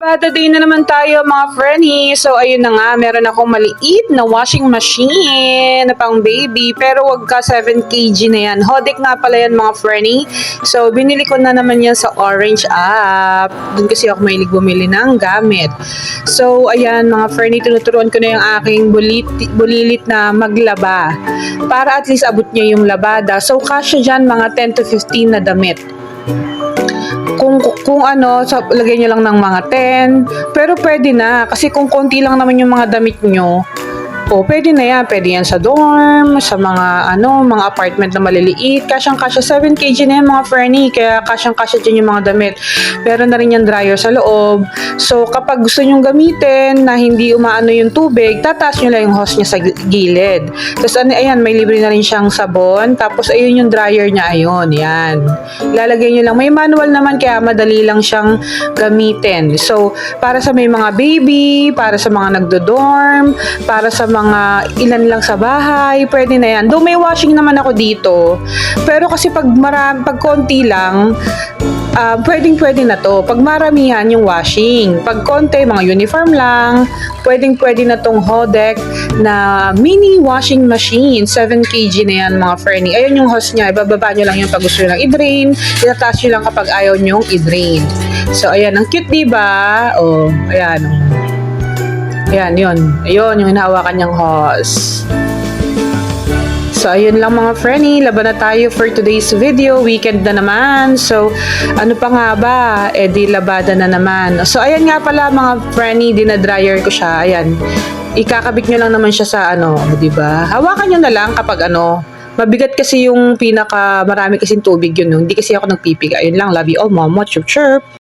Bata day na naman tayo mga Frenny. So ayun na nga, meron akong maliit na washing machine na pang baby. Pero wag ka 7 kg na yan. Hodek nga pala yan mga Frenny. So binili ko na naman yan sa Orange app. Doon kasi ako mahilig bumili ng gamit. So ayan mga Frenny, tinuturuan ko na yung aking bulilit na maglaba. Para at least abot niya yung labada. So kasya dyan mga 10 to 15 na damit. Kung ano, lagay nyo lang ng mga 10, pero pwede na, kasi kung konti lang naman yung mga damit nyo, pwede na yan. Pwede yan sa dorm, sa mga mga apartment na maliliit. Kasyang-kasya 7 kg na yan mga Fernie, kaya kasyang-kasya dyan yung mga damit. Pero na rin yung dryer sa loob. So kapag gusto nyong gamitin na hindi umaano yung tubig, tataas nyo lang yung hose niya sa gilid. Tapos ayan, may libre na rin siyang sabon. Tapos ayun yung dryer niya, ayun, yan. Lalagay nyo lang. May manual naman, kaya madali lang siyang gamitin. So para sa may mga baby, para sa mga nagdo-dorm, para sa mga ilan lang sa bahay, pwede na yan. Though may washing naman ako dito, pero kasi pag konti lang, pwede na to. Pag maramihan yung washing, pag konti, mga uniform lang, pwede na tong Hodek na mini washing machine. 7 kg na yan mga Fernie. Ayun yung hose niya, ibababa nyo lang yung pag gusto nyo lang i-drain, itataas nyo lang kapag ayaw nyo i-drain. So ayan, ang cute diba? Ayan, ayan, yun. Ayun, yung hinahawakan niyang hose. So, ayun lang mga Frenny. Laban na tayo for today's video. Weekend na naman. So, ano pa nga ba? Di labada na naman. So, ayan nga pala mga Frenny. Dinadryer ko siya. Ayan. Ikakabit nyo lang naman siya sa diba? Hawakan nyo na lang kapag mabigat kasi yung marami kasing tubig yun. Hindi kasi ako nagpipiga. Ayun lang. Love you all, mama. Chirp, chirp.